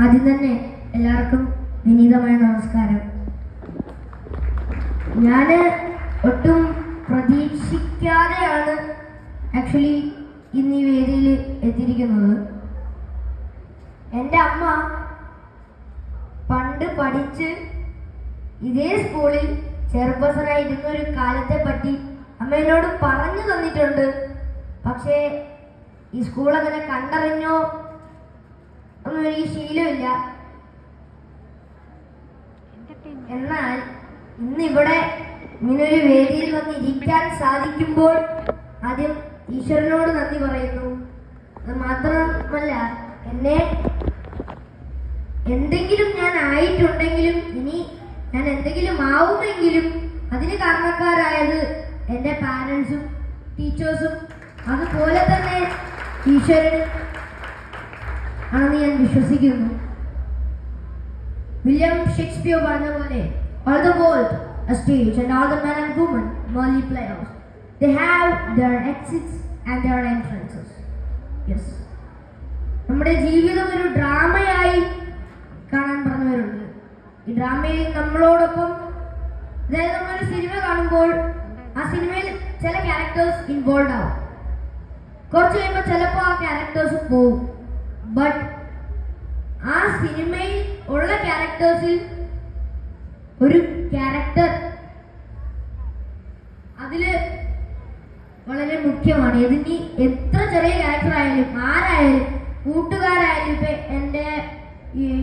ആദ്യം തന്നെ എല്ലാവർക്കും വിനീതമായ നമസ്കാരം. ഞാൻ ഒട്ടും പ്രതീക്ഷിക്കാതെയാണ് ആക്ച്വലി ഇന്ന് ഈ വേദിയിൽ എത്തിയിരിക്കുന്നത്. എൻ്റെ അമ്മ പണ്ട് പഠിച്ച് ഇതേ സ്കൂളിൽ ചെയർപേഴ്സണായിരുന്ന ഒരു കാലത്തെ പറ്റി അമ്മ എന്നോട് പറഞ്ഞു തന്നിട്ടുണ്ട്. പക്ഷേ ഈ സ്കൂൾ അങ്ങനെ കണ്ടറിഞ്ഞോ ഒന്നും എനിക്ക് ശീലമില്ല. എന്നാൽ ഇന്നിവിടെ ഇങ്ങനൊരു വേദിയിൽ വന്ന് ഇരിക്കാൻ സാധിക്കുമ്പോൾ ആദ്യം ഈശ്വരനോട് നന്ദി പറയുന്നു. അത് മാത്രമല്ല, എന്നെ എന്തെങ്കിലും ഞാൻ ആയിട്ടുണ്ടെങ്കിലും ഇനി ഞാൻ എന്തെങ്കിലും ആവുമെങ്കിലും അതിന് കാരണക്കാരായത് എൻ്റെ പാരൻസും ടീച്ചേഴ്സും അതുപോലെ തന്നെ ഈശ്വരൻ ആണെന്ന് ഞാൻ വിശ്വസിക്കുന്നു. വില്യം ഷേക്സ്പിയർ പറഞ്ഞ പോലെ all the world a stage and all the men and women merely players. They have their exits and their entrances. Yes. നമ്മുടെ ജീവിതം ഒരു ഡ്രാമയായി കാണാൻ പറഞ്ഞവരുണ്ട്. ഈ ഡ്രാമയിൽ നമ്മളോടൊപ്പം, അതായത് നമ്മളൊരു സിനിമ കാണുമ്പോൾ ആ സിനിമയിൽ ചില ക്യാരക്ടേഴ്സ് ഇൻവോൾവ് ആവും. കുറച്ച് കഴിയുമ്പോൾ ചിലപ്പോൾ ആ ക്യാരക്ടേഴ്സ് പോവും. ബട്ട് ആ സിനിമയിൽ ഉള്ള ക്യാരക്ടേഴ്സിൽ ഒരു ക്യാരക്ടർ അതില് വളരെ മുഖ്യമാണ്. ഇതിനി എത്ര ചെറിയ ക്യാരക്ടർ ആയാലും ആരായാലും കൂട്ടുകാരായാലും. ഇപ്പൊ എൻ്റെ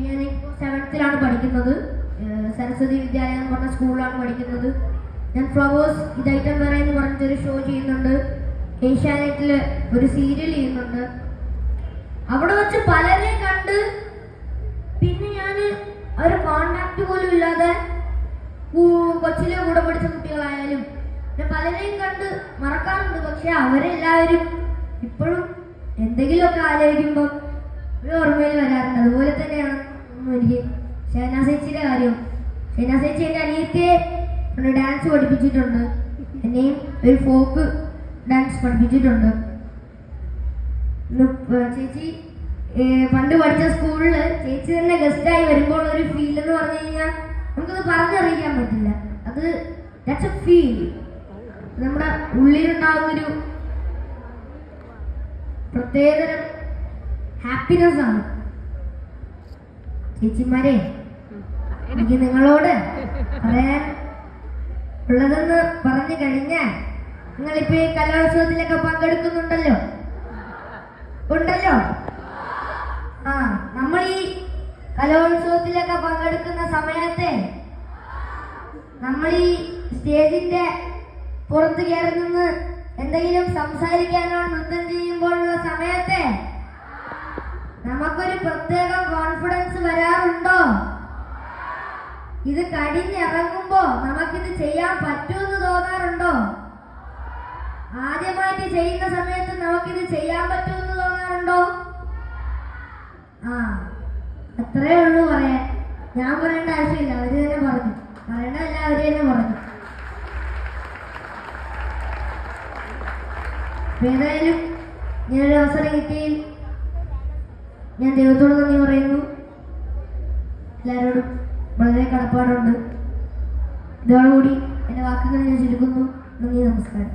ഞാനിപ്പോൾ 7th പഠിക്കുന്നത്, സരസ്വതി വിദ്യാലയം എന്ന് പറഞ്ഞ സ്കൂളിലാണ് പഠിക്കുന്നത്. ഞാൻ ഫ്ലവേഴ്സ് ഇതൈറ്റം വരെ എന്ന് പറഞ്ഞിട്ടൊരു ഷോ ചെയ്യുന്നുണ്ട്. ഏഷ്യാനെറ്റിൽ ഒരു സീരിയൽ ചെയ്യുന്നുണ്ട്. അവിടെ വെച്ച് പലരെ കണ്ട് പിന്നെ ഞാൻ ഒരു കോണ്ടാക്ട് പോലും ഇല്ലാതെ കൊച്ചിലെ കൂടെ പഠിച്ച കുട്ടികളായാലും ഞാൻ പലരെയും കണ്ട് മറക്കാറുണ്ട്. പക്ഷെ അവരെല്ലാവരും ഇപ്പോഴും എന്തെങ്കിലുമൊക്കെ ആലോചിക്കുമ്പോൾ ഒരു ഓർമ്മയിൽ വരാറുണ്ട്. അതുപോലെ തന്നെയാണ് എനിക്ക് ഷഹനാസ് ചേച്ചിയുടെ കാര്യം. ഷഹനാസ് ചേച്ചി എൻ്റെ അനിയത്തിയെ ഡാൻസ് പഠിപ്പിച്ചിട്ടുണ്ട്. എന്നെയും ഒരു ഫോക്ക് ഡാൻസ് പഠിപ്പിച്ചിട്ടുണ്ട്. ചേച്ചി പണ്ട് പഠിച്ച സ്കൂളിൽ ചേച്ചി തന്നെ ഗസ്റ്റായി വരുമ്പോൾ ഒരു ഫീൽ എന്ന് പറഞ്ഞു കഴിഞ്ഞാൽ നമുക്കത് പറഞ്ഞറിയിക്കാൻ പറ്റില്ല. അത് ദാറ്റ്സ് എ ഫീൽ. നമ്മുടെ ഉള്ളിലുണ്ടാകുന്നൊരു പ്രത്യേകതരം ഹാപ്പിനെസ് ആണ്. ചേച്ചിമാരെ, എനിക്ക് നിങ്ങളോട് പറയാൻ ഉള്ളതെന്ന് പറഞ്ഞു കഴിഞ്ഞാൽ, നിങ്ങളിപ്പോ ഈ കലോത്സവത്തിലൊക്കെ പങ്കെടുക്കുന്നുണ്ടല്ലോ ഉണ്ടല്ലോ. നമ്മൾ ഈ കലോത്സവത്തിലൊക്കെ പങ്കെടുക്കുന്ന സമയത്തെ നമ്മൾ ഈ സ്റ്റേജിന്റെ പുറത്ത് കയറി നിന്ന് എന്തെങ്കിലും സംസാരിക്കാനോ നൃത്തം ചെയ്യുമ്പോഴുള്ള സമയത്തെ നമുക്കൊരു പ്രത്യേക കോൺഫിഡൻസ് വരാറുണ്ടോ? ഇത് കഴിഞ്ഞിറങ്ങുമ്പോ നമുക്കിത് ചെയ്യാൻ പറ്റുമെന്ന് തോന്നാറുണ്ടോ? ആദ്യമായിട്ട് ചെയ്യുന്ന സമയത്ത് നമുക്കിത് ചെയ്യാൻ പറ്റുമെന്ന് തോന്നാറുണ്ടോ? അത്രേ ഉള്ളൂ പറയാൻ. ഞാൻ പറയേണ്ട ആവശ്യമില്ല, അവര് തന്നെ പറഞ്ഞു. പറയണതല്ല, അവര് തന്നെ പറഞ്ഞു. ഏതായാലും ഞാനൊരു അവസരം കിട്ടിയിൽ ഞാൻ ദൈവത്തോട് നന്ദി പറയുന്നു. എല്ലാവരോടും വളരെ കടപ്പാടുണ്ട്. ഇതോടുകൂടി എൻ്റെ വാക്കുകൾ ഞാൻ ചുരുക്കുന്നു. നന്ദി, നമസ്കാരം.